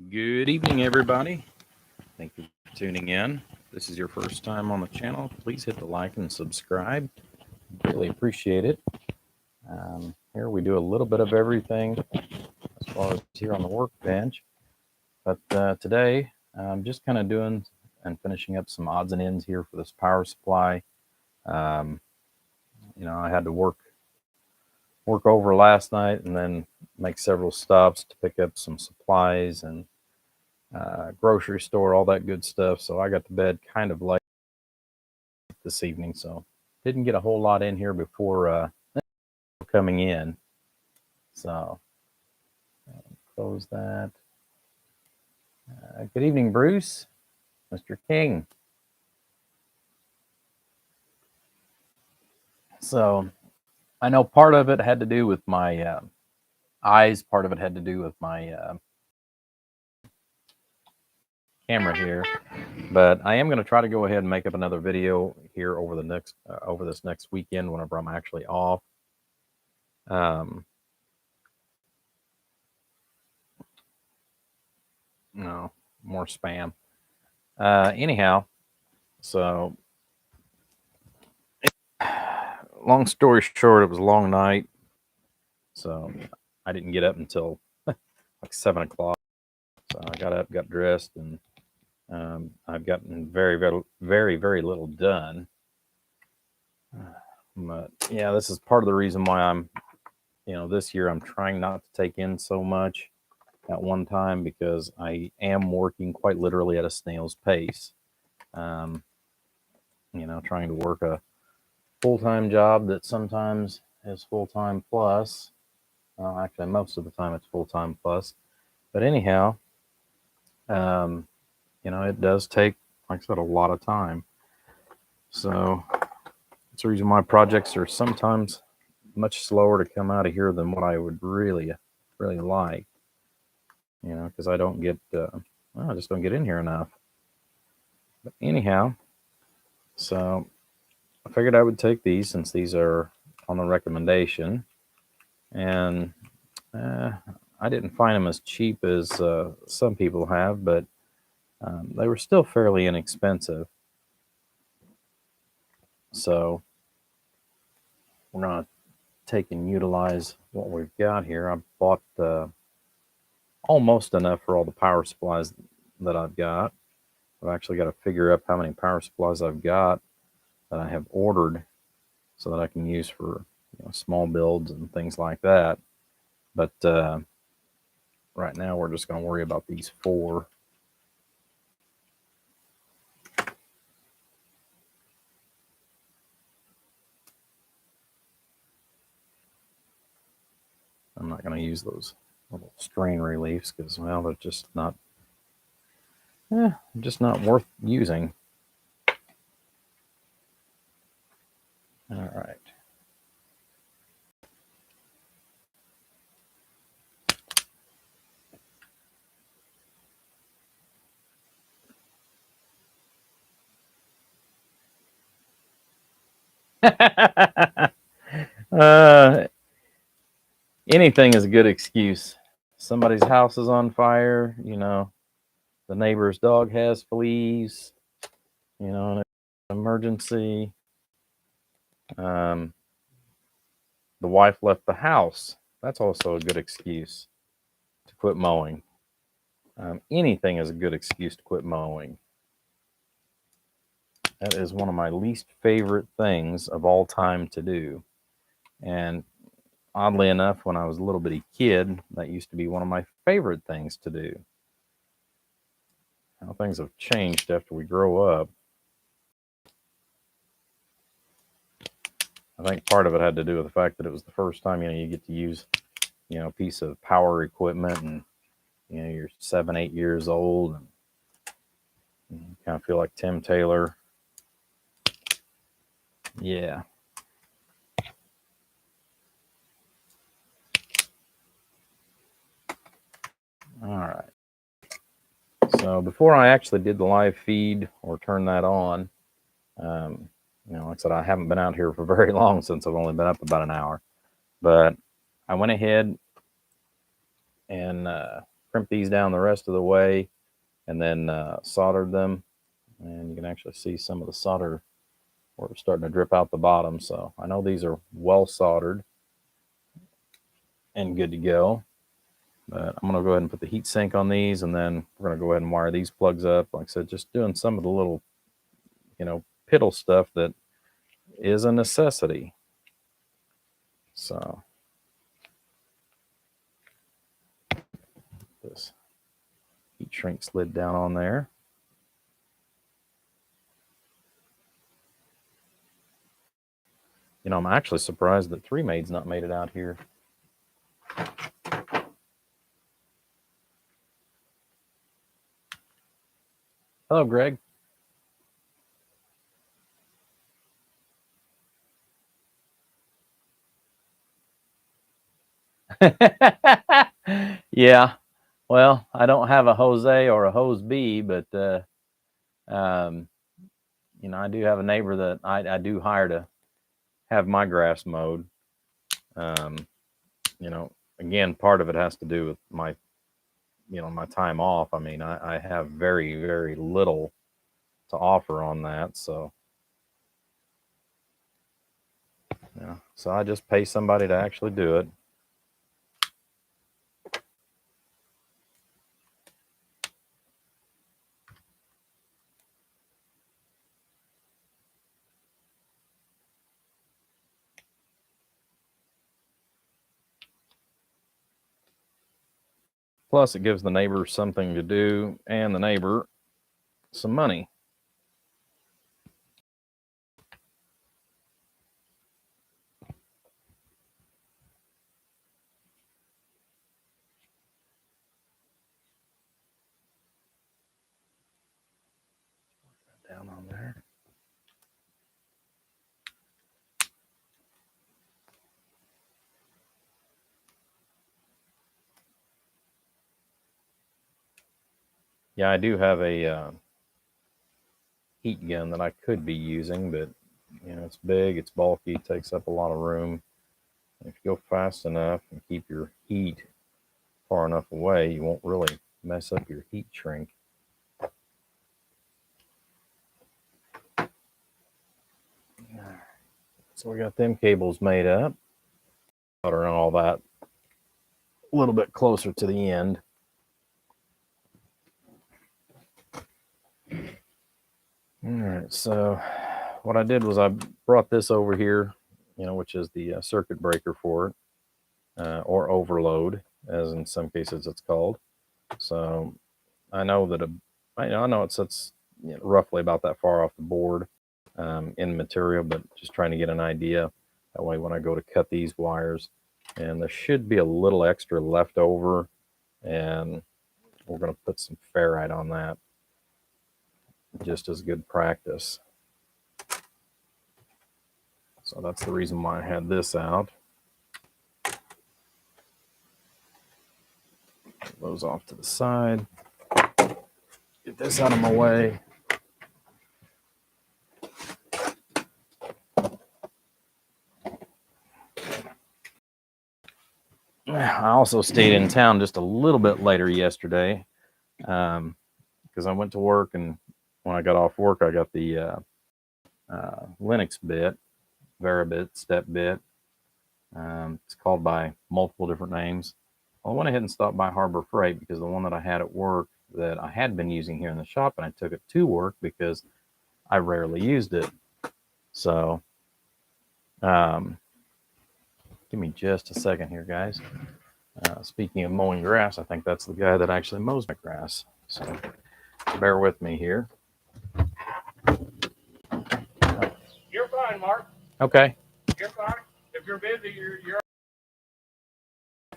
Good evening, everybody. Thank you for tuning in. This is your first time on the channel. Please hit the like and subscribe. Really appreciate it. Here we do a little bit of everything as far as here on the workbench. But today, I'm just kind of doing and finishing up some odds and ends here for this power supply. I had to work over last night and then make several stops to pick up some supplies and grocery store, all that good stuff. So I got to bed kind of late this evening, so didn't get a whole lot in here before coming in. So close that. Good evening, Bruce, Mr. King. So I know part of it had to do with my eyes, part of it had to do with my camera here, but I am going to try to go ahead and make up another video here over this next weekend whenever I'm actually off. No more spam. Anyhow, so long story short, it was a long night, so I didn't get up until like 7 o'clock. So I got up, got dressed, and I've gotten very, very, very, very little done. But yeah, this is part of the reason why I'm, this year I'm trying not to take in so much at one time, because I am working quite literally at a snail's pace. Trying to work a full-time job that sometimes is full-time plus. Actually, most of the time it's full-time plus. But anyhow, it does take, like I said, a lot of time. So that's the reason why projects are sometimes much slower to come out of here than what I would really, really like. Because I don't get, I just don't get in here enough. But anyhow, so I figured I would take these since these are on the recommendation. And I didn't find them as cheap as some people have, but they were still fairly inexpensive. So we're going to take and utilize what we've got here. I bought almost enough for all the power supplies that I've got. I've actually got to figure up how many power supplies I've got that I have ordered so that I can use for small builds and things like that. But right now we're just going to worry about these 4. I'm not going to use those little strain reliefs because, well, they're just not worth using. All right. Anything is a good excuse. Somebody's house is on fire, the neighbor's dog has fleas, an emergency. The wife left the house. That's also a good excuse to quit mowing. Anything is a good excuse to quit mowing. That is one of my least favorite things of all time to do. And oddly enough, when I was a little bitty kid, that used to be one of my favorite things to do. How things have changed after we grow up. I think part of it had to do with the fact that it was the first time, you get to use, a piece of power equipment, and, you're 7, 8 years old, and you kind of feel like Tim Taylor. Yeah. All right. So before I actually did the live feed or turned that on, like I said, I haven't been out here for very long since I've only been up about an hour. But I went ahead and crimped these down the rest of the way, and then soldered them. And you can actually see some of the solder where it's starting to drip out the bottom. So I know these are well soldered and good to go. But I'm going to go ahead and put the heat sink on these, and then we're going to go ahead and wire these plugs up. Like I said, just doing some of the little, piddle stuff that is a necessity. So this heat shrink slid down on there. I'm actually surprised that 3Made's not made it out here. Hello, Greg. Yeah. Well, I don't have a Jose or a Hose B, but I do have a neighbor that I do hire to have my grass mowed. Again, part of it has to do with my time off. I mean, I have very, very little to offer on that. So, so I just pay somebody to actually do it. Plus, it gives the neighbor something to do and the neighbor some money. Down on there. Yeah, I do have a heat gun that I could be using, but it's big, it's bulky, takes up a lot of room. If you go fast enough and keep your heat far enough away, you won't really mess up your heat shrink. So we got them cables made up. Soldering all that a little bit closer to the end. All right, so what I did was I brought this over here, which is the circuit breaker for it, or overload, as in some cases it's called. So I know that I know it sits roughly about that far off the board in material, but just trying to get an idea. That way, when I go to cut these wires, and there should be a little extra left over, and we're going to put some ferrite on that, just as good practice. So that's the reason why I had this out. Put those off to the side. Get this out of my way. I also stayed in town just a little bit later yesterday because I went to work, and when I got off work, I got the Linux bit, Veribit, step bit. It's called by multiple different names. Well, I went ahead and stopped by Harbor Freight because the one that I had at work that I had been using here in the shop, and I took it to work because I rarely used it. So, give me just a second here, guys. Speaking of mowing grass, I think that's the guy that actually mows my grass. So bear with me here. You're fine, Mark. Okay. You're fine. If you're busy, you're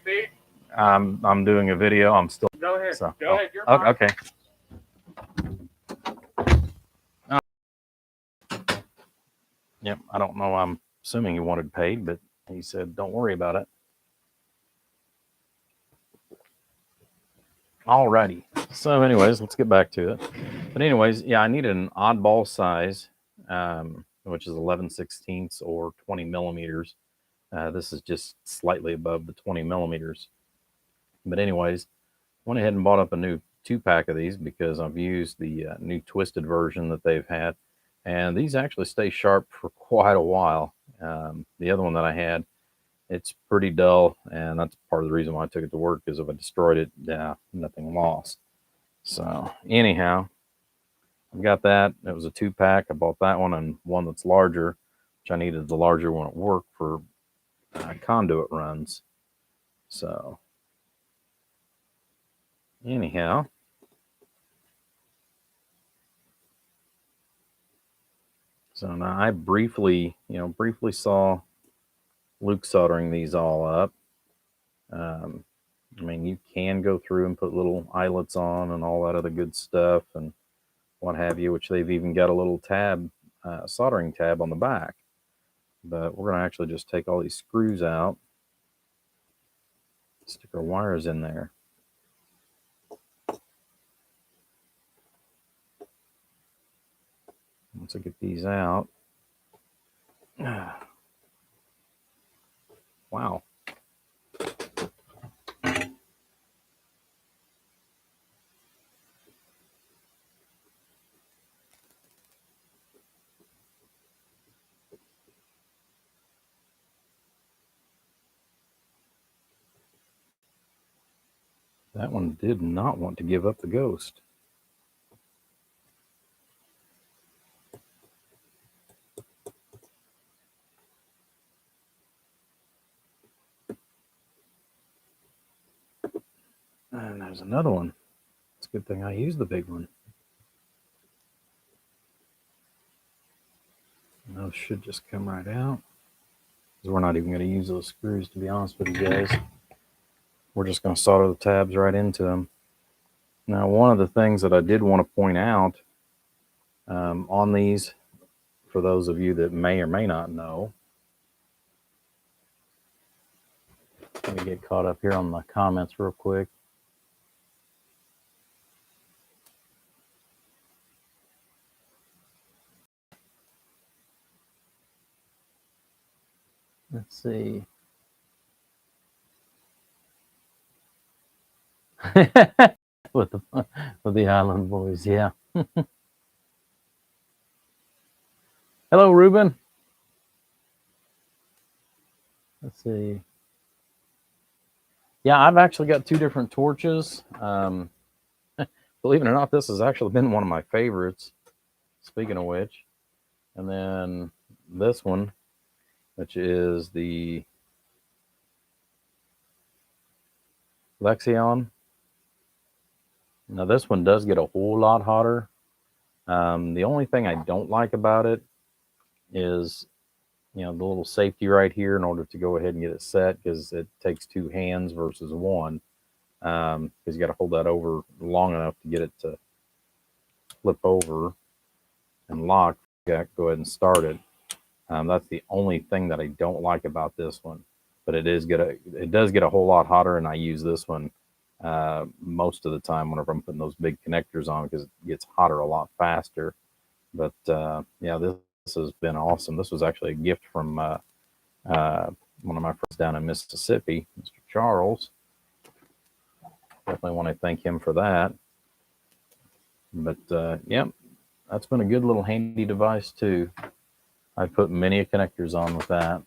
see? I'm doing a video. I'm still. Go ahead. So, Go ahead. You're fine. Okay. Yep. I don't know. I'm assuming he wanted paid, but he said, "Don't worry about it." Alrighty. So, anyways, let's get back to it. But anyways, yeah, I needed an oddball size, which is 11/16 or 20 millimeters. This is just slightly above the 20 millimeters. But anyways, went ahead and bought up a new 2-pack of these because I've used the new twisted version that they've had, and these actually stay sharp for quite a while. The other one that I had, it's pretty dull, and that's part of the reason why I took it to work, because if I destroyed it, yeah, nothing lost. So anyhow, I've got that. It was a 2-pack. I bought that one and one that's larger, which I needed the larger one at work for conduit runs. So anyhow, so now I briefly saw Luke soldering these all up. I mean, you can go through and put little eyelets on and all that other good stuff and what have you, which they've even got a little tab, soldering tab on the back. But we're going to actually just take all these screws out, stick our wires in there. Once I get these out, wow. That one did not want to give up the ghost. And there's another one. It's a good thing I used the big one. And those should just come right out, because we're not even going to use those screws, to be honest with you guys. We're just going to solder the tabs right into them. Now, one of the things that I did want to point out on these, for those of you that may or may not know, let me get caught up here on the comments real quick. Let's see. with the Island Boys, yeah. Hello, Ruben. Let's see. Yeah, I've actually got 2 different torches. Believe it or not, this has actually been one of my favorites, speaking of which. And then this one, which is the Lexion. Now, this one does get a whole lot hotter. The only thing I don't like about it is, the little safety right here in order to go ahead and get it set, because it takes 2 hands versus 1. Because you got to hold that over long enough to get it to flip over and lock. Go ahead and start it. That's the only thing that I don't like about this one. But it does get a whole lot hotter, and I use this one most of the time whenever I'm putting those big connectors on, because it gets hotter a lot faster. But yeah, this has been awesome. This was actually a gift from one of my friends down in Mississippi, Mr. Charles. Definitely want to thank him for that. But yeah, that's been a good little handy device too. I've put many connectors on with that.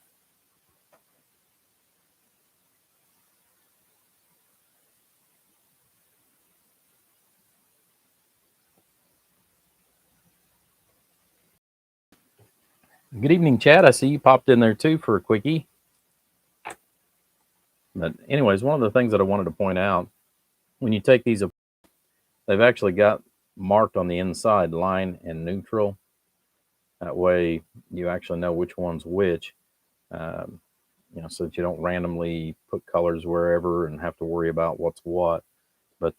Good evening, Chad. I see you popped in there too for a quickie. But anyways, one of the things that I wanted to point out, when you take these, they've actually got marked on the inside line and neutral. That way you actually know which one's which, so that you don't randomly put colors wherever and have to worry about what's what. But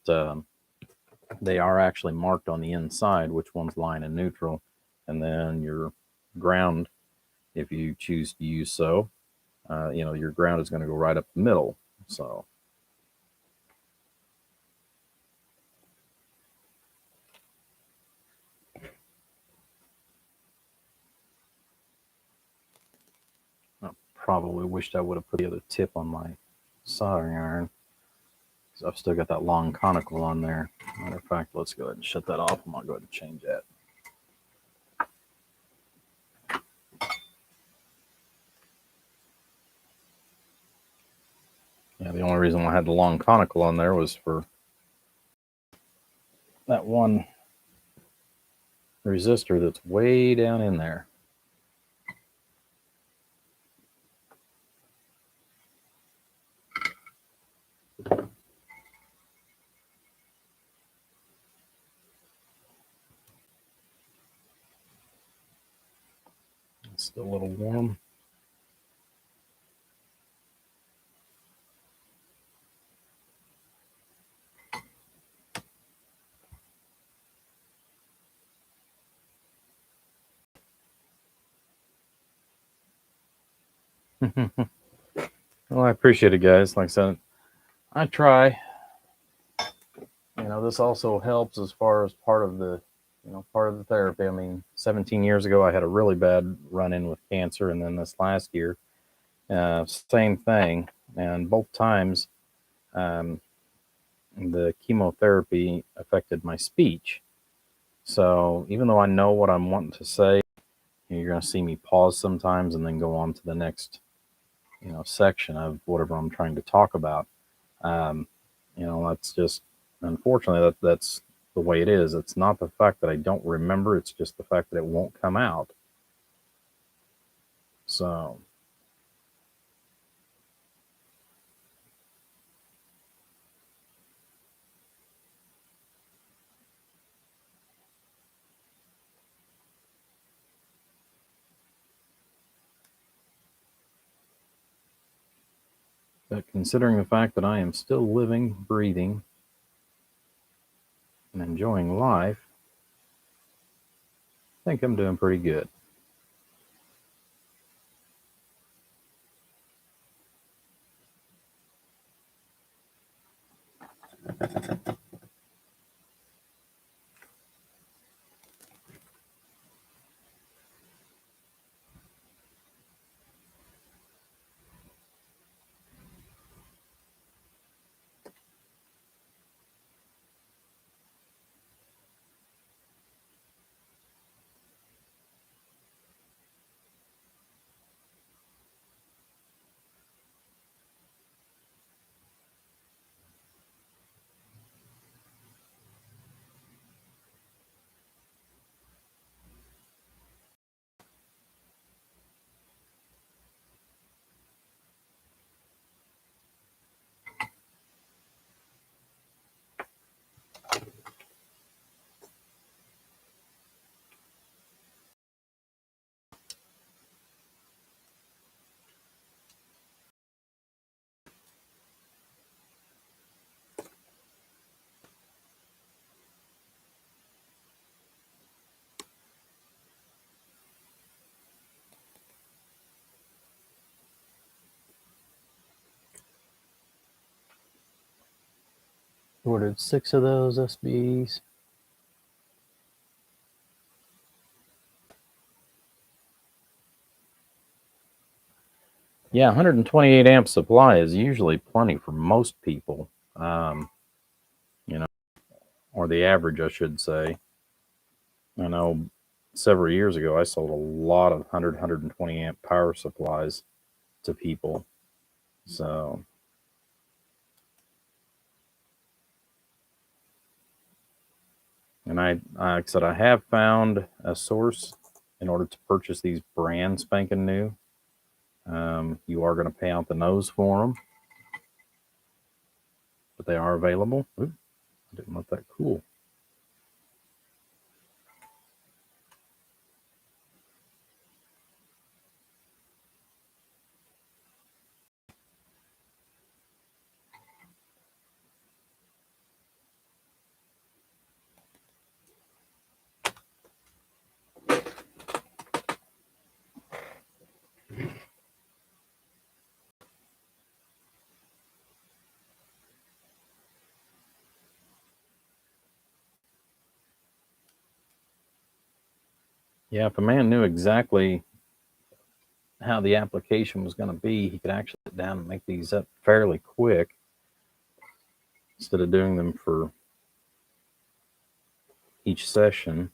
they are actually marked on the inside which one's line and neutral. And then your ground, if you choose to use so, your ground is going to go right up the middle. So I probably wished I would have put the other tip on my soldering iron. So I've still got that long conical on there. Matter of fact, let's go ahead and shut that off. I'm gonna go ahead and change that. Yeah, the only reason I had the long conical on there was for that one resistor that's way down in there. It's still a little warm. Well, I appreciate it, guys. Like I said, I try. You know, this also helps as far as part of the therapy. I mean, 17 years ago, I had a really bad run-in with cancer, and then this last year, same thing. And both times, um, the chemotherapy affected my speech. So even though I know what I'm wanting to say, you're going to see me pause sometimes and then go on to the next, section of whatever I'm trying to talk about. Um, that's just, unfortunately, that's the way it is. It's not the fact that I don't remember, it's just the fact that it won't come out. So, but considering the fact that I am still living, breathing, and enjoying life, I think I'm doing pretty good. Ordered 6 of those SBs. Yeah, 128 amp supply is usually plenty for most people, you know, or the average, I should say. I know several years ago, I sold a lot of 120 amp power supplies to people. So, and like I said, I have found a source in order to purchase these brand spanking new. You are going to pay out the nose for them, but they are available. Ooh, I didn't let that cool. Yeah, if a man knew exactly how the application was going to be, he could actually sit down and make these up fairly quick. instead of doing them for each session.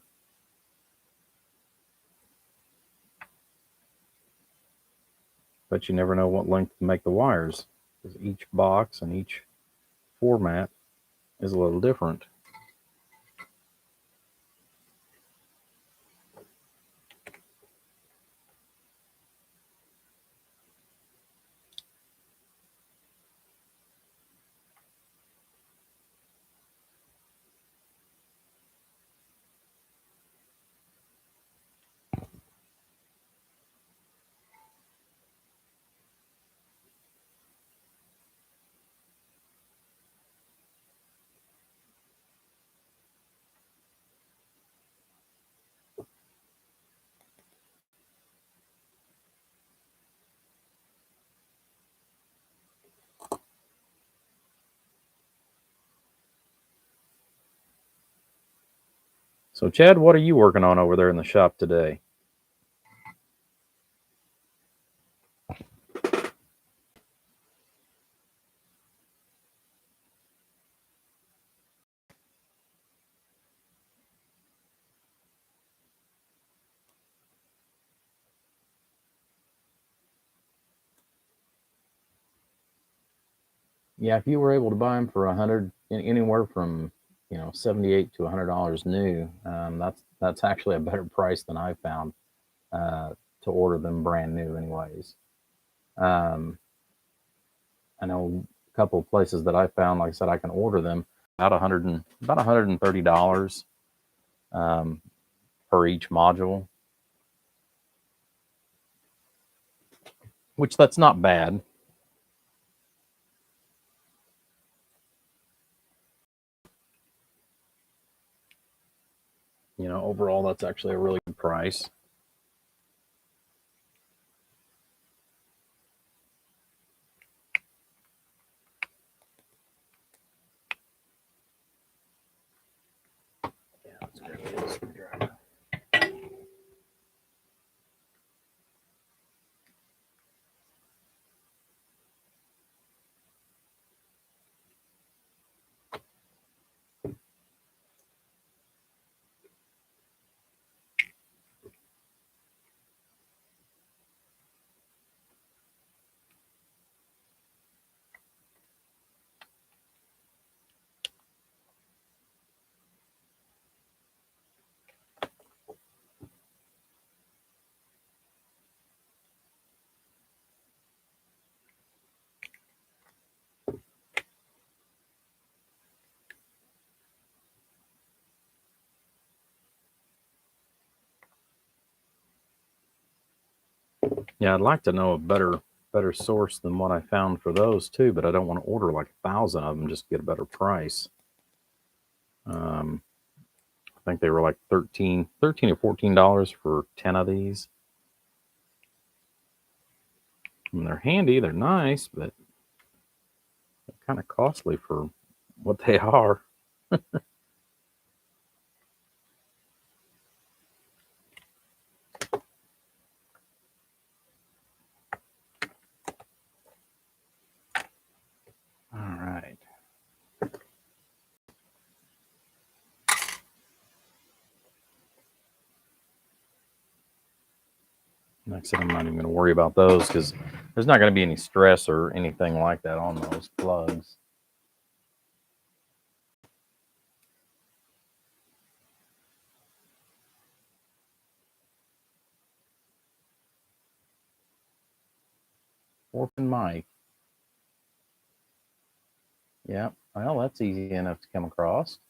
But you never know what length to make the wires, because each box and each format is a little different. So, Chad, what are you working on over there in the shop today? Yeah, if you were able to buy them for anywhere from $78 to $100 new, that's actually a better price than I found to order them brand new, anyways. Um, I know a couple of places that I found, like I said, I can order them about $130 per each module, which that's not bad. Overall, that's actually a really good price. Yeah, let's grab this screwdriver. Yeah, I'd like to know a better source than what I found for those too, but I don't want to order like 1,000 of them just to get a better price. I think they were like $13 or $14 for 10 of these. I mean, they're handy, they're nice, but they're kind of costly for what they are. All right. Like I said, I'm not even going to worry about those because there's not going to be any stress or anything like that on those plugs. Orphan mic. Yeah, well, that's easy enough to come across.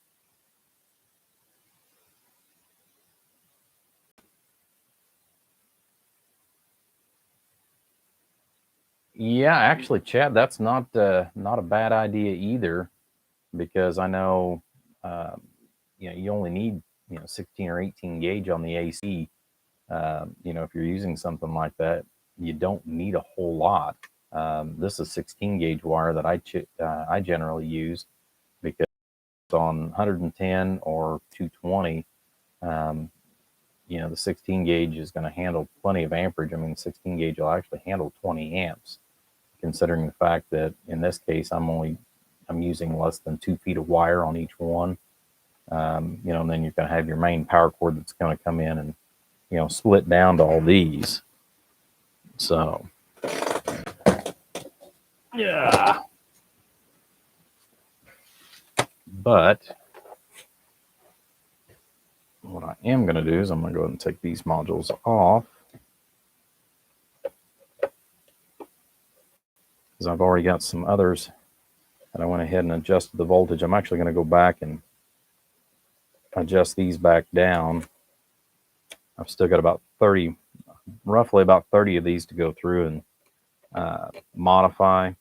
Yeah, actually, Chad, that's not a bad idea either, because I know you only need 16 or 18 gauge on the AC. If you're using something like that, you don't need a whole lot. This is 16 gauge wire that I generally use because it's on 110 or 220. The 16 gauge is going to handle plenty of amperage. I mean, 16 gauge will actually handle 20 amps, considering the fact that in this case I'm only I'm using less than 2 feet of wire on each one. And then you're going to have your main power cord that's going to come in and, split down to all these. So, yeah. But what I am going to do is I'm going to go ahead and take these modules off, because I've already got some others that I went ahead and adjusted the voltage. I'm actually going to go back and adjust these back down. I've still got about 30, roughly about 30 of these to go through and modify.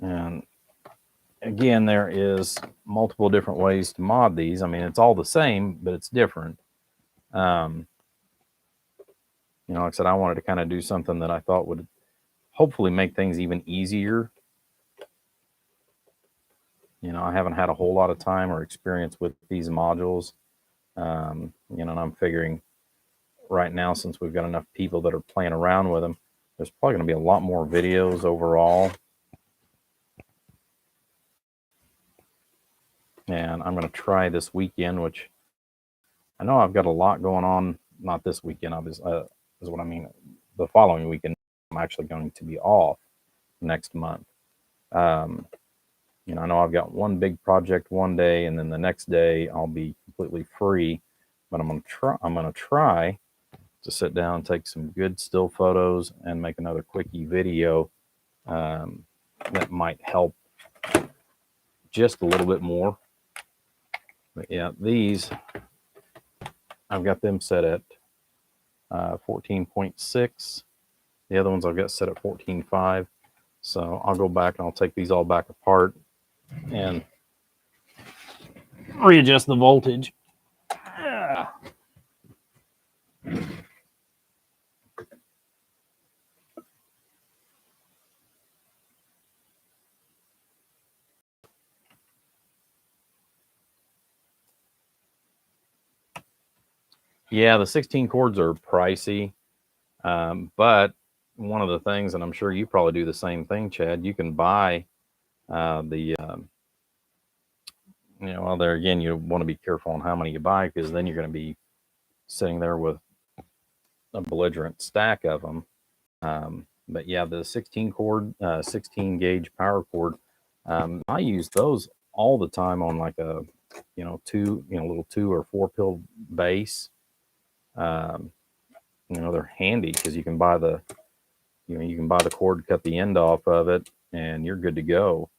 And again, there is multiple different ways to mod these. I mean, it's all the same, but it's different. Like I said, I wanted to kind of do something that I thought would hopefully make things even easier. I haven't had a whole lot of time or experience with these modules. And I'm figuring right now, since we've got enough people that are playing around with them, there's probably going to be a lot more videos overall. And I'm going to try this weekend, which I know I've got a lot going on. Not this weekend, obviously, is what I mean. The following weekend, I'm actually going to be off next month. I know I've got one big project one day, and then the next day I'll be completely free. But I'm gonna try to sit down, take some good still photos, and make another quickie video that might help just a little bit more. But yeah, these, I've got them set at 14.6. The other ones I've got set at 14.5. So I'll go back and I'll take these all back apart and readjust the voltage. Yeah, the 16 cords are pricey, but one of the things, and I'm sure you probably do the same thing, Chad, you can buy well, there again, you want to be careful on how many you buy, because then you're going to be sitting there with a belligerent stack of them. But yeah, the 16 gauge power cord, I use those all the time on like a, little 2 or 4 pill base. They're handy because you can buy the cord, cut the end off of it, and you're good to go.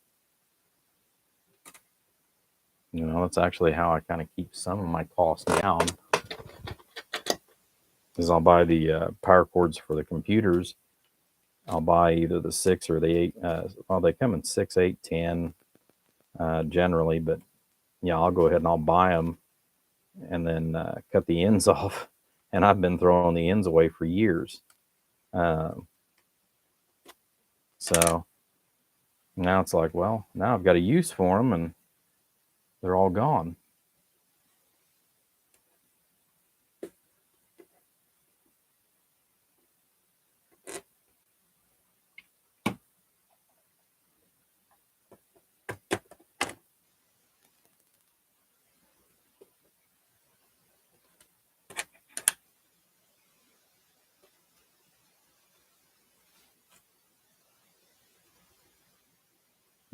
That's actually how I kind of keep some of my costs down, is I'll buy the power cords for the computers. I'll buy either the 6 or the 8. Well, they come in 6, 8, 10 generally, but yeah, I'll go ahead and I'll buy them and then cut the ends off. And I've been throwing the ends away for years. So now it's like, well, now I've got a use for them, and they're all gone.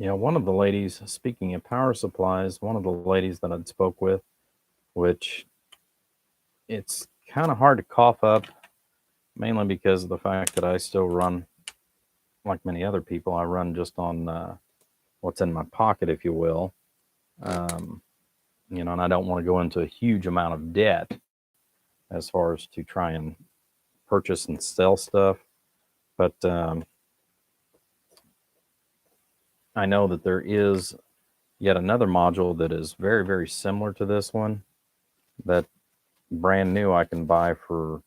Yeah, one of the ladies, speaking of power supplies, one of the ladies that I'd spoke with, which it's kind of hard to cough up, mainly because of the fact that I still run, like many other people, I run just on what's in my pocket, if you will. And I don't want to go into a huge amount of debt as far as to try and purchase and sell stuff. But I know that there is yet another module that is very, very similar to this one, that brand new I can buy for,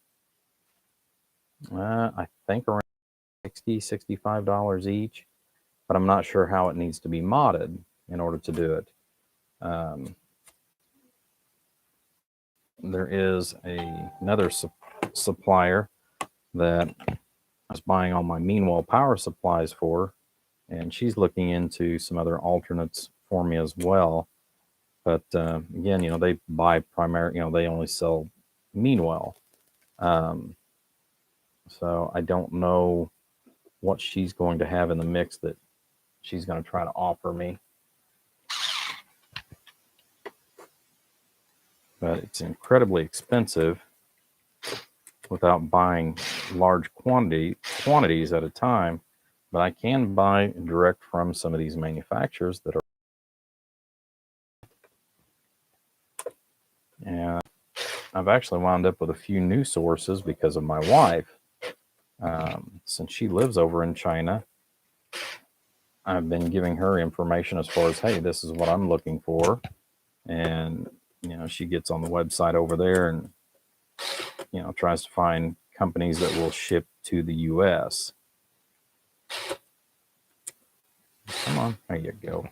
I think around $60, $65 each, but I'm not sure how it needs to be modded in order to do it. there is another supplier that I was buying all my Meanwell power supplies for, and she's looking into some other alternates for me as well. But again, they buy primary, they only sell Meanwell. Um, so I don't know what she's going to have in the mix that she's going to try to offer me. But it's incredibly expensive without buying large quantities at a time. But I can buy direct from some of these manufacturers that are. And I've actually wound up with a few new sources because of my wife. Since she lives over in China, I've been giving her information as far as, hey, this is what I'm looking for. And, she gets on the website over there and, tries to find companies that will ship to the U.S. Come on, there you go.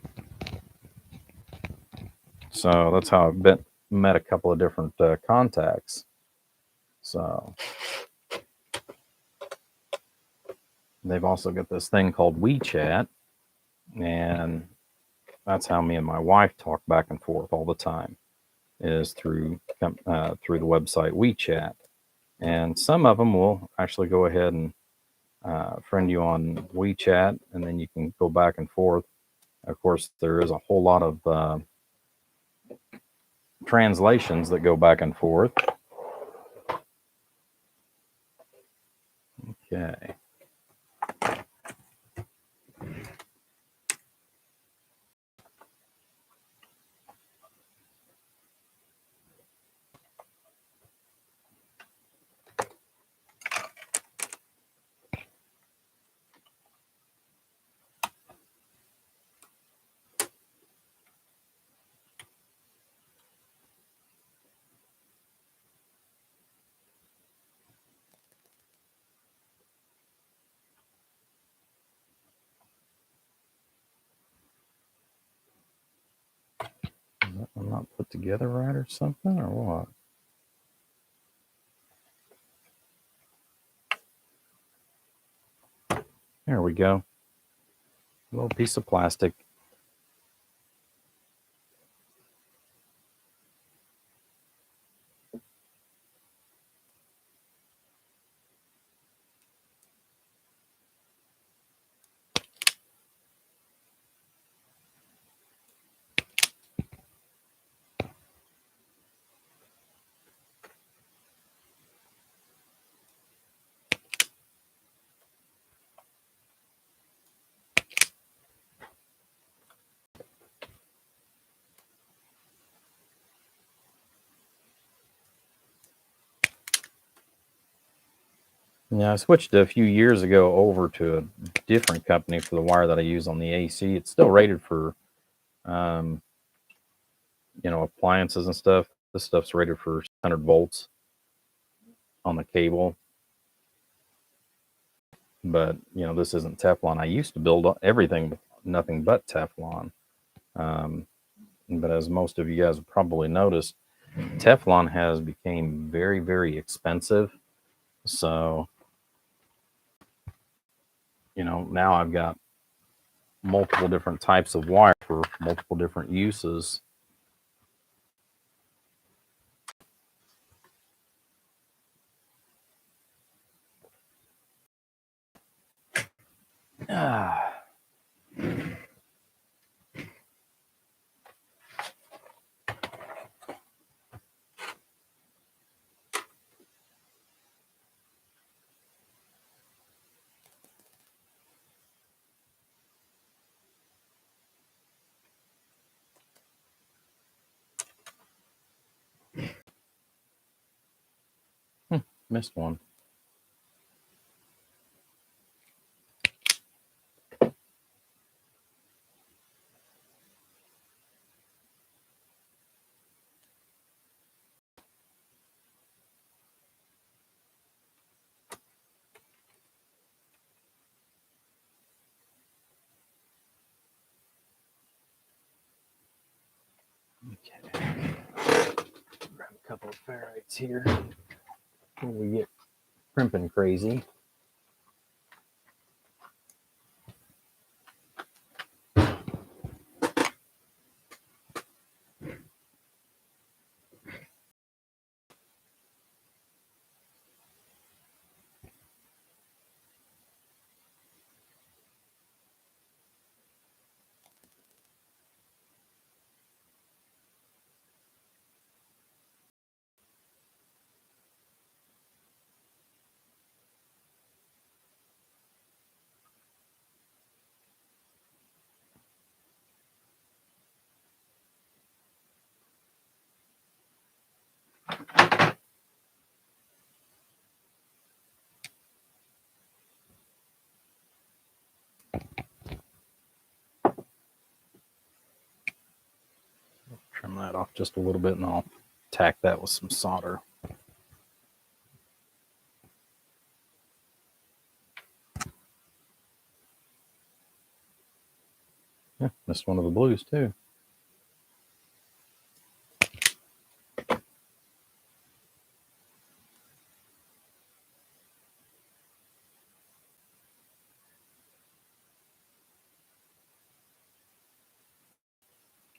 So that's how I've met a couple of different contacts. So they've also got this thing called WeChat, and that's how me and my wife talk back and forth all the time, is through the website WeChat. And some of them will actually go ahead and friend you on WeChat, and then you can go back and forth. Of course, there is a whole lot of translations that go back and forth. Okay. I'm not put together right or something, or what? There we go. A little piece of plastic. Yeah, I switched a few years ago over to a different company for the wire that I use on the AC. It's still rated for, um, appliances and stuff. This stuff's rated for 100 volts on the cable. But, this isn't Teflon. I used to build everything with nothing but Teflon. But as most of you guys have probably noticed, Teflon has become very, very expensive. So, now I've got multiple different types of wire for multiple different uses. Ah. Missed one. Okay. Grab a couple of ferrites here. When we get crimping crazy. Trim that off just a little bit and I'll tack that with some solder. Yeah, missed one of the blues too.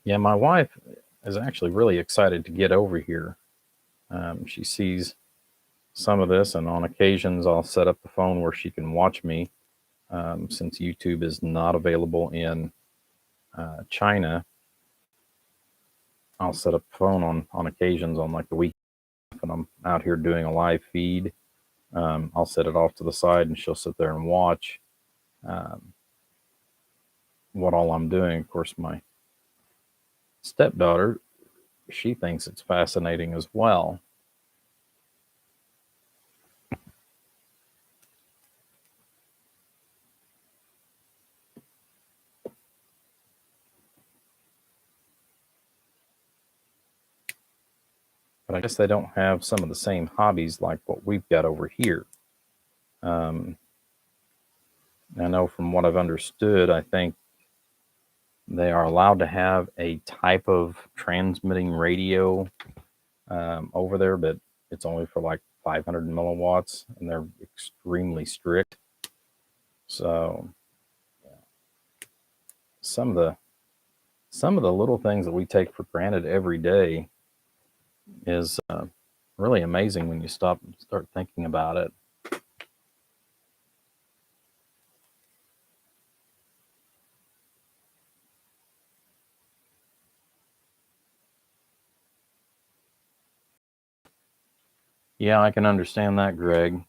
Yeah, my wife is actually really excited to get over here. She sees some of this, and on occasions I'll set up the phone where she can watch me. Since YouTube is not available in China, I'll set up the phone on occasions on like the week when I'm out here doing a live feed. I'll set it off to the side and she'll sit there and watch what all I'm doing. Of course, my stepdaughter, she thinks it's fascinating as well. But I guess they don't have some of the same hobbies like what we've got over here. I know from what I've understood, I think they are allowed to have a type of transmitting radio over there, but it's only for like 500 milliwatts, and they're extremely strict. So some of the little things that we take for granted every day is really amazing when you stop and start thinking about it. Yeah, I can understand that, Greg.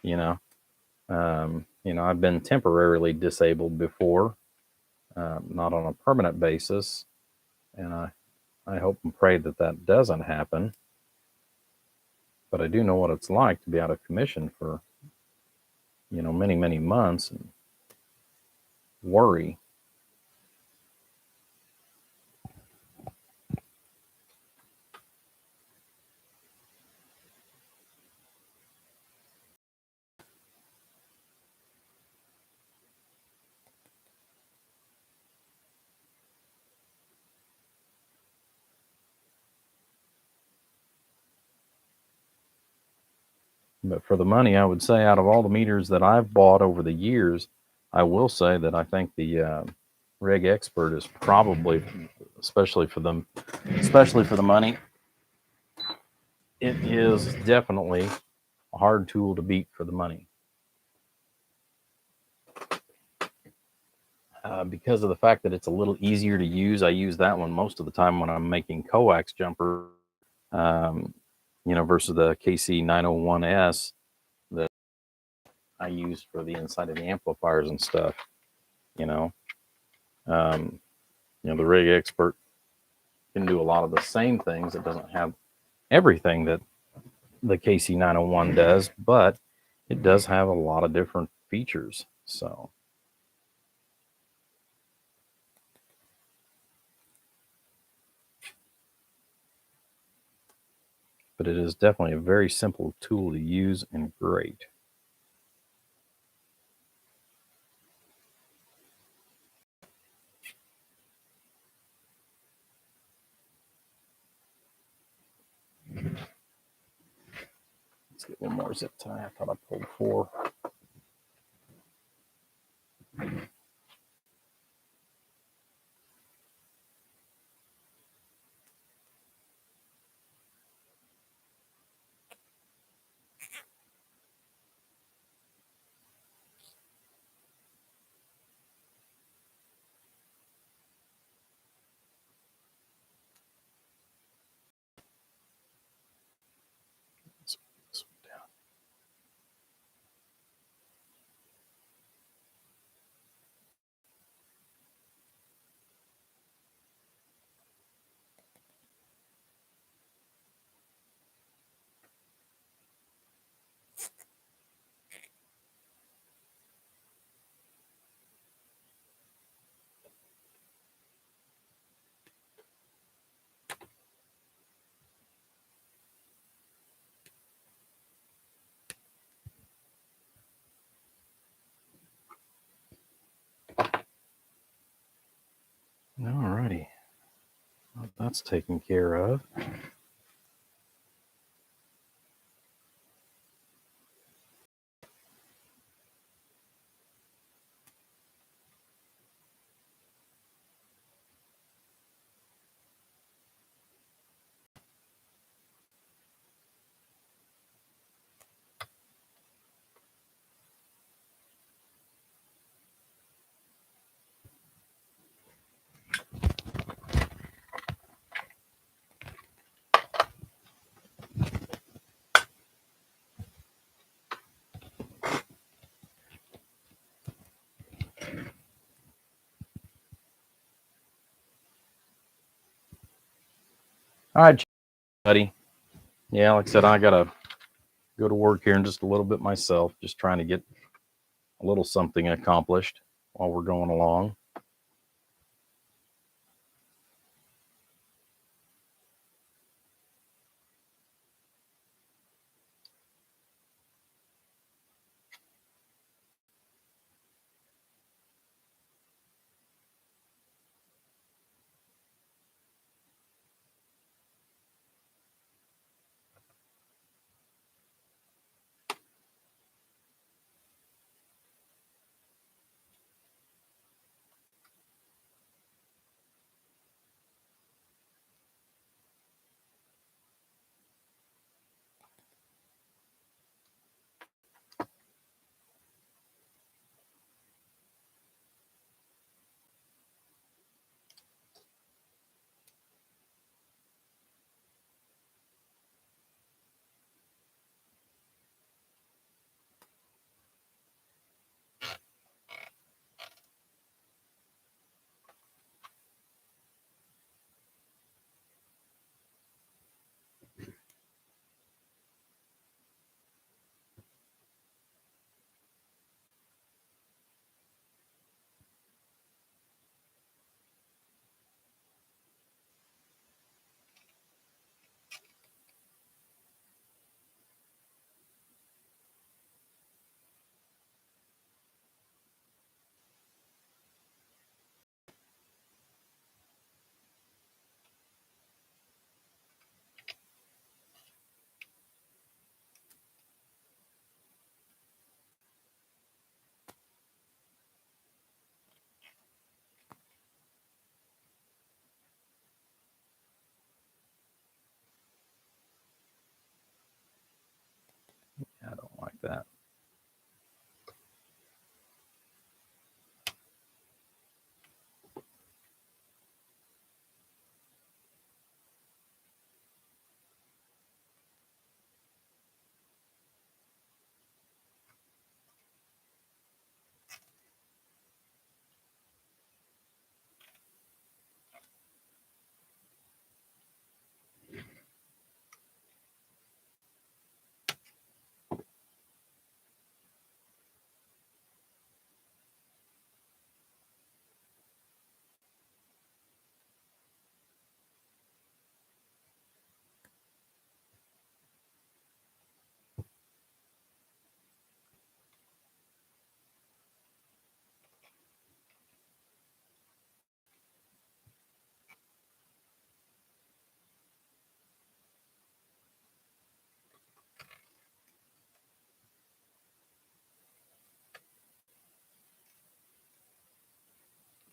You know, I've been temporarily disabled before, not on a permanent basis, and I hope and pray that that doesn't happen. But I do know what it's like to be out of commission for, many, many months and worry. But for the money, I would say out of all the meters that I've bought over the years, I will say that I think the Rig Expert is probably, especially for the money, it is definitely a hard tool to beat for the money. Because of the fact that it's a little easier to use, I use that one most of the time when I'm making coax jumper, versus the KC901S that I use for the inside of the amplifiers and stuff. The Rig Expert can do a lot of the same things. It doesn't have everything that the KC901 does, but it does have a lot of different features. So. But it is definitely a very simple tool to use and great. Let's get one more zip tie. I thought I pulled 4. Let's put this one down. Alrighty. Well, that's taken care of. All right, buddy. Yeah, like I said, I gotta go to work here in just a little bit myself, just trying to get a little something accomplished while we're going along.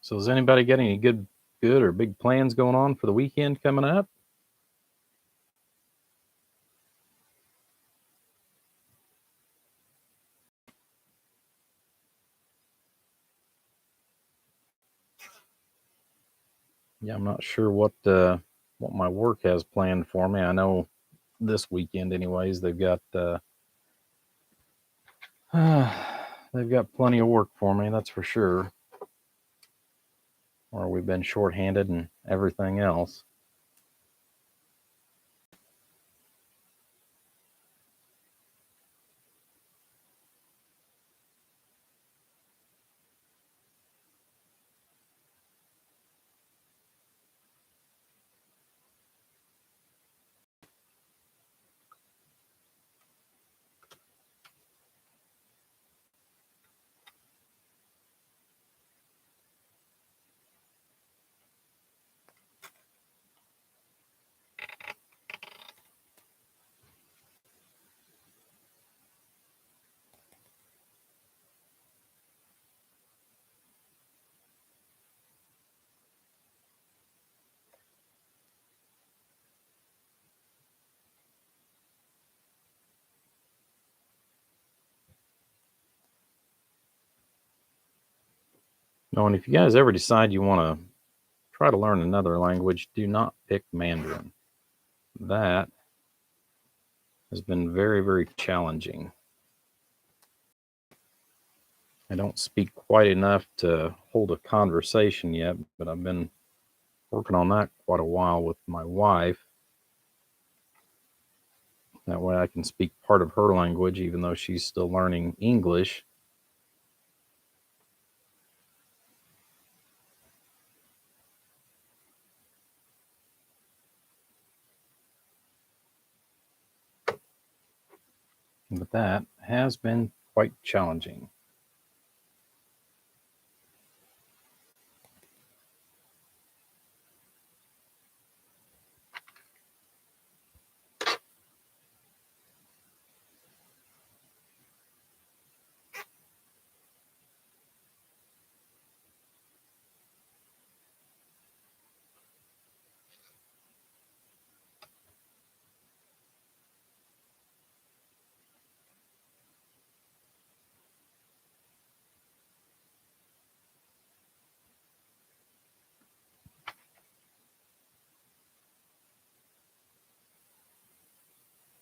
So has anybody got any good or big plans going on for the weekend coming up? Yeah, I'm not sure what my work has planned for me. I know this weekend, anyways, they've got they've got plenty of work for me. That's for sure. Or we've been shorthanded and everything else. No, and if you guys ever decide you want to try to learn another language, do not pick Mandarin. That has been very, very challenging. I don't speak quite enough to hold a conversation yet, but I've been working on that quite a while with my wife. That way I can speak part of her language, even though she's still learning English. But that has been quite challenging.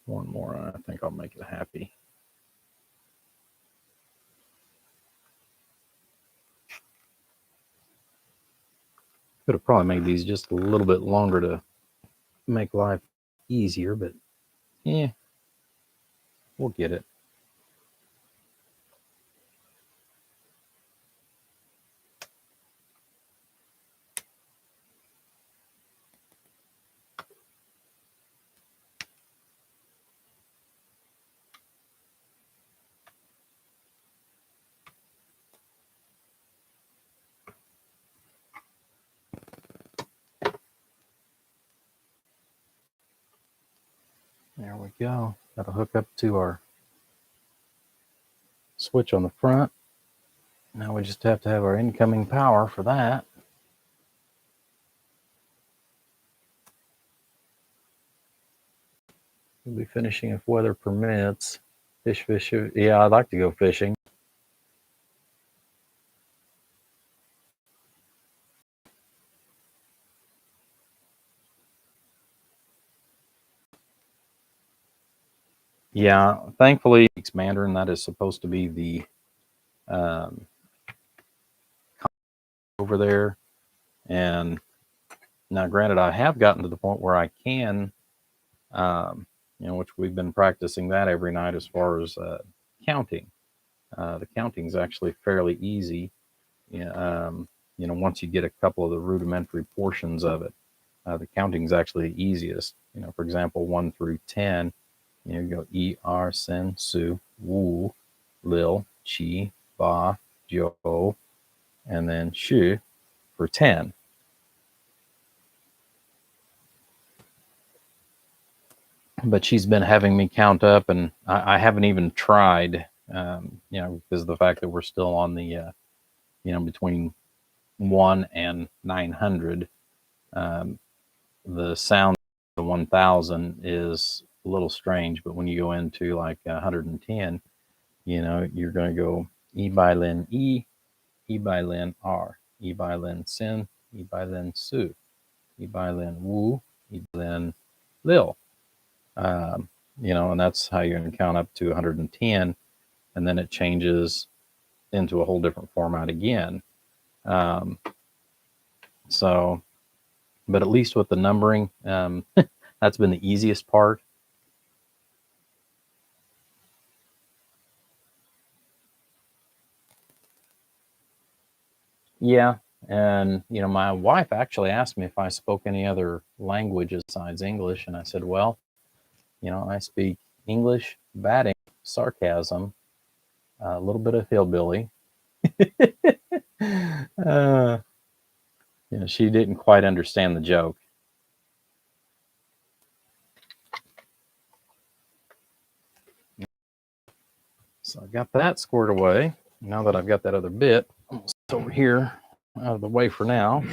One more, I think I'll make it happy. Could have probably made these just a little bit longer to make life easier, but yeah, we'll get it. There we go. That'll hook up to our switch on the front. Now we just have to have our incoming power for that. We'll be finishing if weather permits. Fish. Yeah, I'd like to go fishing. Yeah, thankfully, it's Mandarin. That is supposed to be the over there. And now, granted, I have gotten to the point where I can, which we've been practicing that every night as far as counting. The counting is actually fairly easy. Once you get a couple of the rudimentary portions of it, the counting is actually the easiest. For example, 1 through 10. You go er, sen, su, wu, lil, chi, ba, jo, and then shu for 10. But she's been having me count up, and I haven't even tried, because of the fact that we're still on the, between 1 and 900. The sound of 1000 is a little strange, but when you go into like 110, you're going to go E bilin E, E bilin R, E bilin Sin, E bilin Su, E bilin Wu, E bilin Lil. And that's how you're going to count up to 110, and then it changes into a whole different format again. So, but at least with the numbering, that's been the easiest part. Yeah. And, my wife actually asked me if I spoke any other languages besides English. And I said, well, I speak English, batting, sarcasm, a little bit of hillbilly. She didn't quite understand the joke. So I got that squared away. Now that I've got that other bit, I'm going to sit over here out of the way for now.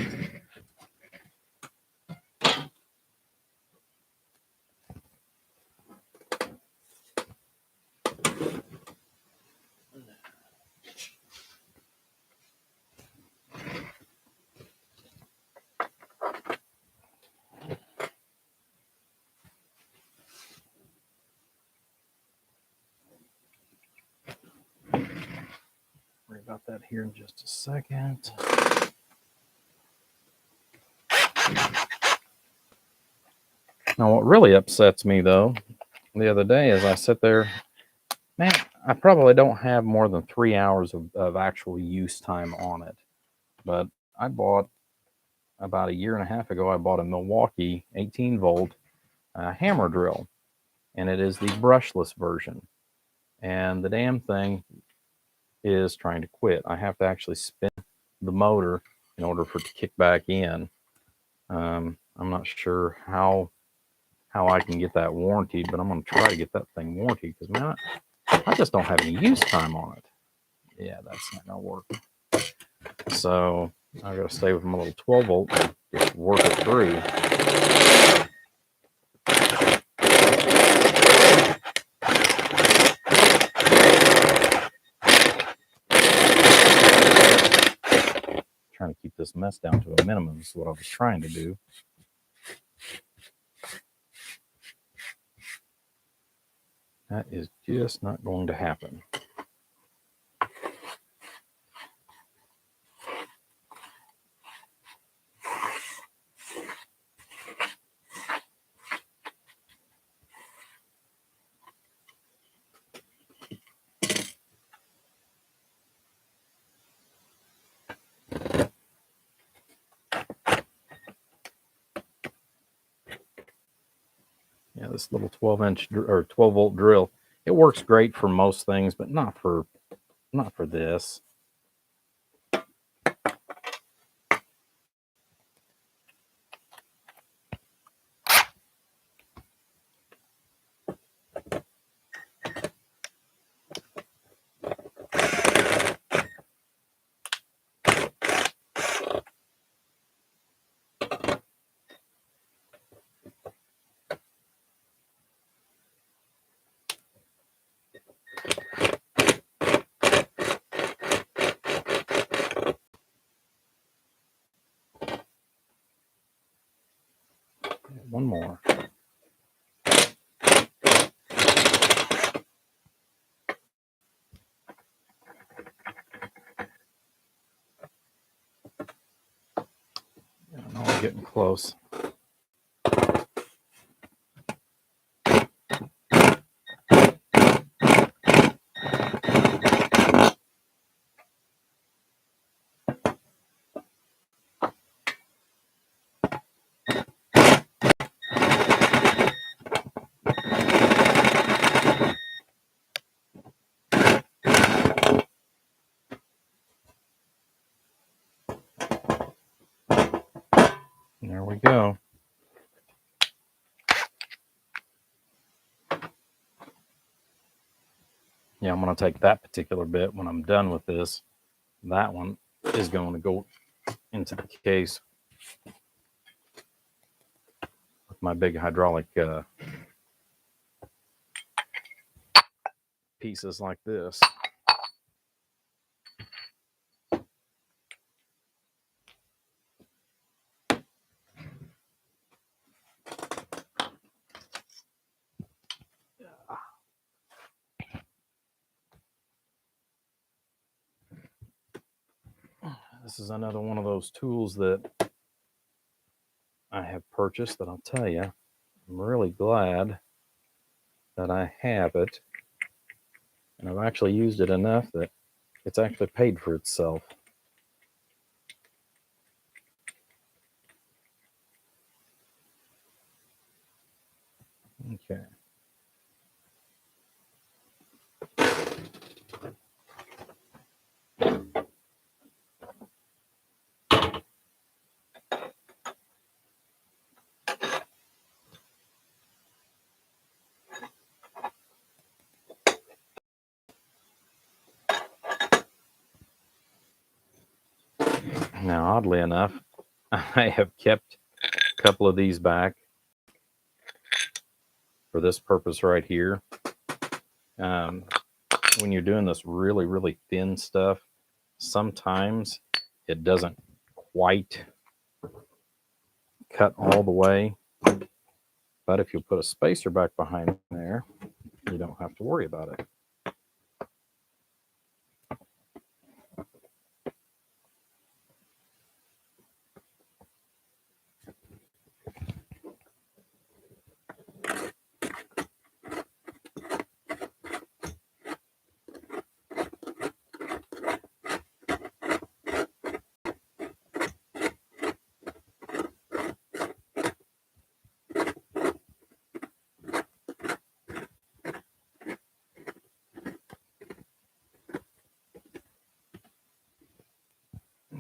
Worry about that here in just a second. Now, what really upsets me, though, the other day is I sit there, man, I probably don't have more than 3 hours of actual use time on it. But I bought, about a year and a half ago, I bought a Milwaukee 18-volt hammer drill, and it is the brushless version. And the damn thing is trying to quit. I have to actually spin the motor in order for it to kick back in. I'm not sure how I can get that warranted, but I'm going to try to get that thing warranted because, man, I just don't have any use time on it. Yeah, that's not going to work. So I got to stay with my little 12 volt and just work it through. Trying to keep this mess down to a minimum is what I was trying to do. That is just not going to happen. Yeah, this little 12-inch or 12-volt drill, it works great for most things, but not for this. One more. I know I'm getting close. There we go. Yeah, I'm going to take that particular bit when I'm done with this. That one is going to go into the case with my big hydraulic pieces like this. This is another one of those tools that I have purchased that I'll tell you, I'm really glad that I have it. And I've actually used it enough that it's actually paid for itself. Okay. Now, oddly enough, I have kept a couple of these back for this purpose right here. When you're doing this really, really thin stuff, sometimes it doesn't quite cut all the way. But if you put a spacer back behind there, you don't have to worry about it.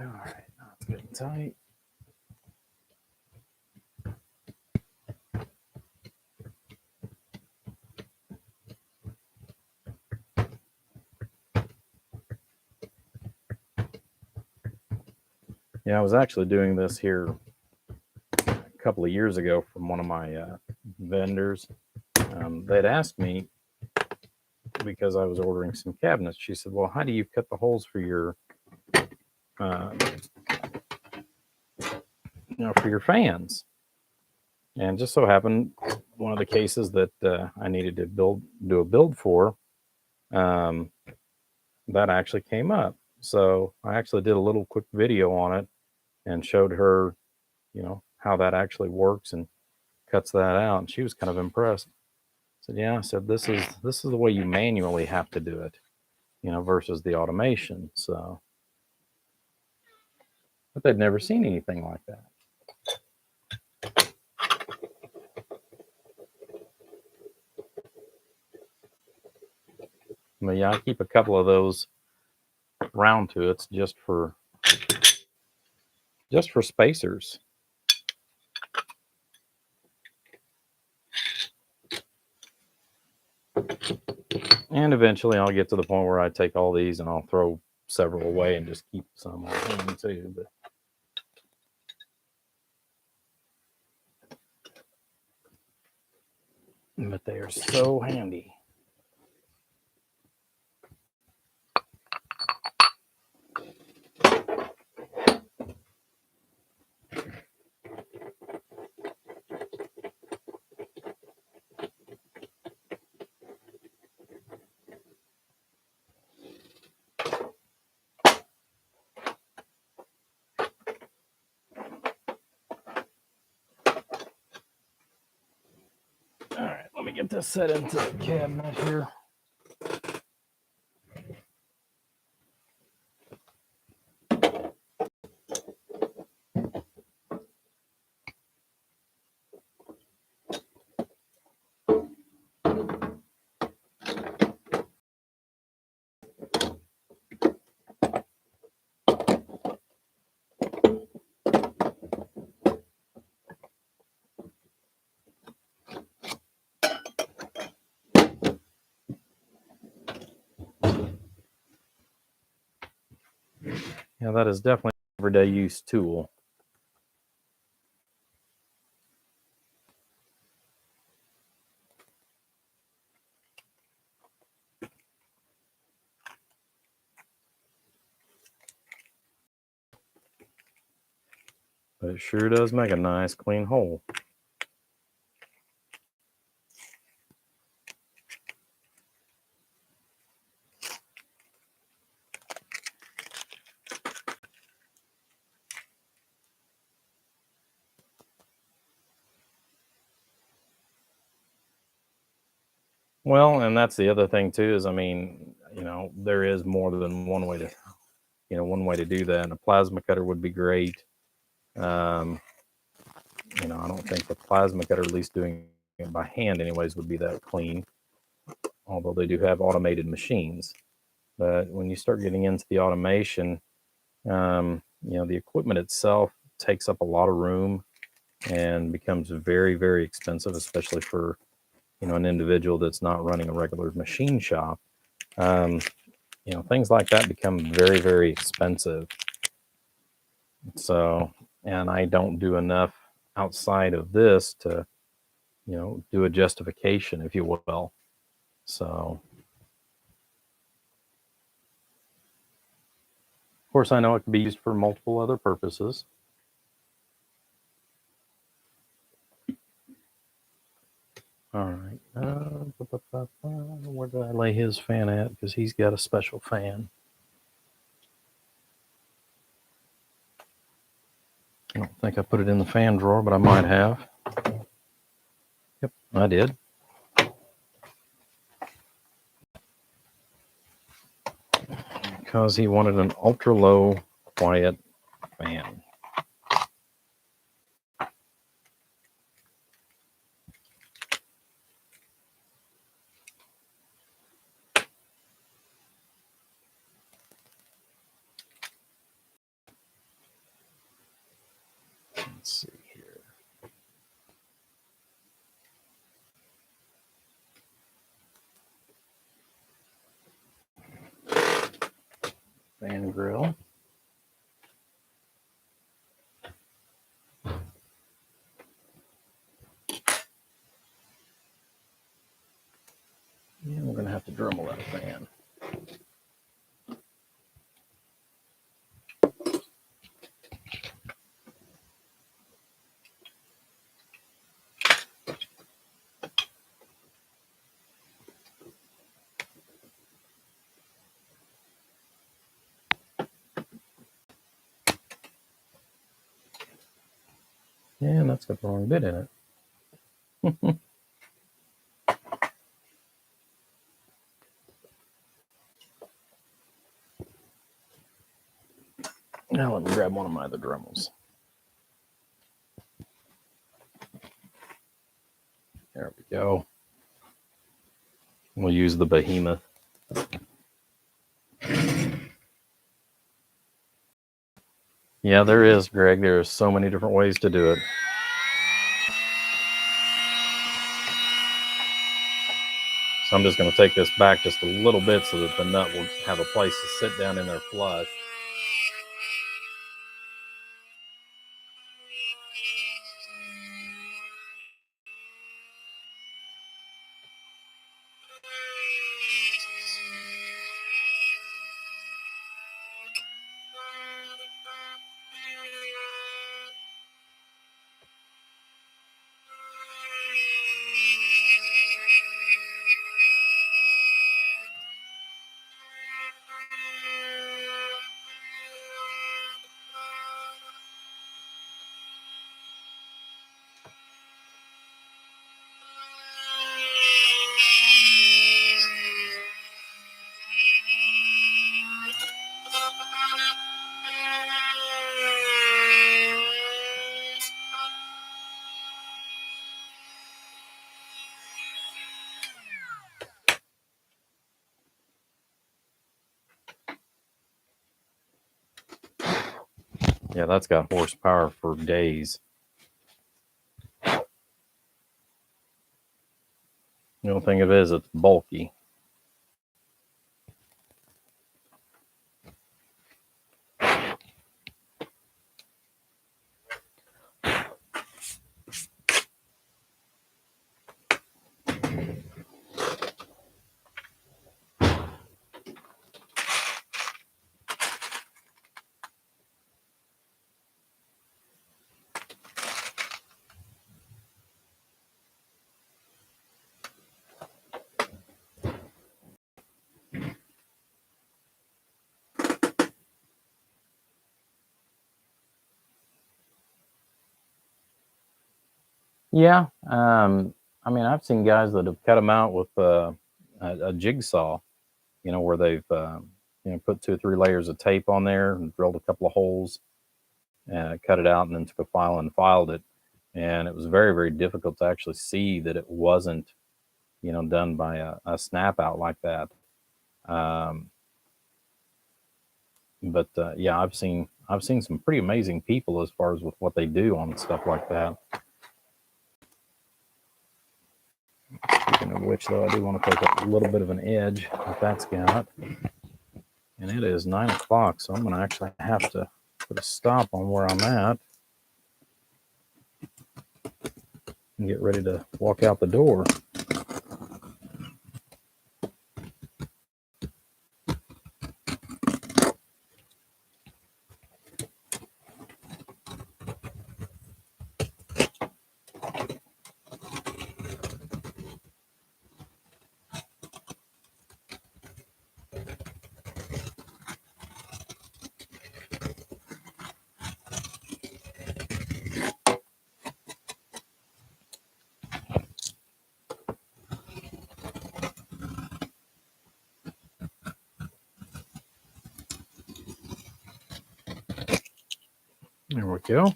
All right, now it's getting tight. Yeah, I was actually doing this here a couple of years ago from one of my vendors. They'd asked me, because I was ordering some cabinets, she said, well, how do you cut the holes for your for your fans? And just so happened, one of the cases that I needed to do a build for, that actually came up. So I actually did a little quick video on it and showed her, how that actually works and cuts that out. And she was kind of impressed. I said, yeah, I said, this is the way you manually have to do it, versus the automation. So, but they'd never seen anything like that. But yeah, I keep a couple of those round Tuits just for spacers. And eventually I'll get to the point where I take all these and I'll throw several away and just keep some on hand too. But they are so handy. All right, let me get this set into the cabinet here. Yeah, that is definitely everyday use tool. But it sure does make a nice clean hole. Well, and that's the other thing too, is, I mean, there is more than one way to, do that. And a plasma cutter would be great. I don't think the plasma cutter, at least doing it by hand anyways, would be that clean, although they do have automated machines. But when you start getting into the automation, the equipment itself takes up a lot of room and becomes very, very expensive, especially for, an individual that's not running a regular machine shop. Things like that become very, very expensive. So, and I don't do enough outside of this to, do a justification, if you will. So, of course, I know it can be used for multiple other purposes. All right. Where did I lay his fan at? Because he's got a special fan. I don't think I put it in the fan drawer, but I might have. Yep, I did. Because he wanted an ultra low, quiet fan. Let's see here. Fan grill. Yeah, we're going to have to Dremel that fan. Yeah, and that's got the wrong bit in it. Now let me grab one of my other Dremels. There we go. We'll use the Behemoth. Yeah, there is, Greg. There are so many different ways to do it. So I'm just going to take this back just a little bit so that the nut will have a place to sit down in there flush. Yeah, that's got horsepower for days. The only thing of it is it's bulky. Yeah. I mean, I've seen guys that have cut them out with a jigsaw, where they've, put 2 or 3 layers of tape on there and drilled a couple of holes, cut it out, and then took a file and filed it. And it was very, very difficult to actually see that it wasn't, done by a snap out like that. Um, but yeah, I've seen some pretty amazing people as far as with what they do on stuff like that. Speaking of which, though, I do want to take a little bit of an edge that that's got, and it is 9 o'clock, so I'm going to actually have to put a stop on where I'm at and get ready to walk out the door. There we go.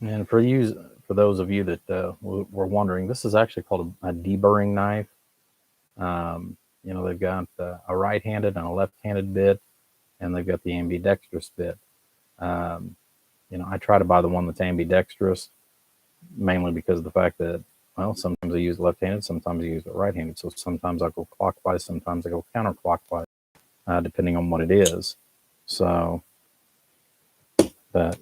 And for those of you that were wondering, this is actually called a deburring knife. They've got a right-handed and a left-handed bit, and they've got the ambidextrous bit. Um, I try to buy the one that's ambidextrous, mainly because of the fact that, well, sometimes I use it left-handed, sometimes I use it right-handed. So sometimes I go clockwise, sometimes I go counterclockwise, depending on what it is. So, but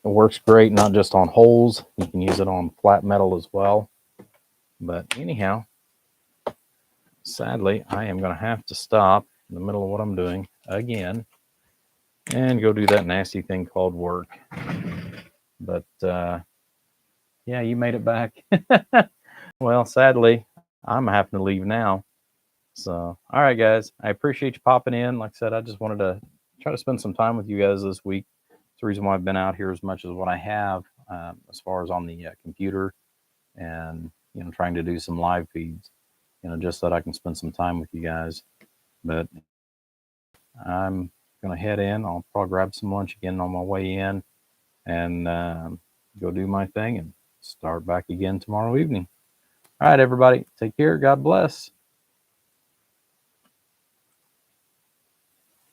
it works great, not just on holes. You can use it on flat metal as well. But anyhow, sadly, I am going to have to stop in the middle of what I'm doing again and go do that nasty thing called work. But yeah, you made it back. Well, sadly, I'm having to leave now. So, all right, guys, I appreciate you popping in. Like I said, I just wanted to try to spend some time with you guys this week. It's the reason why I've been out here as much as what I have, as far as on the computer, and trying to do some live feeds, just so that I can spend some time with you guys. But I'm gonna head in. I'll probably grab some lunch again on my way in, and go do my thing and start back again tomorrow evening. All right, everybody, take care. God bless.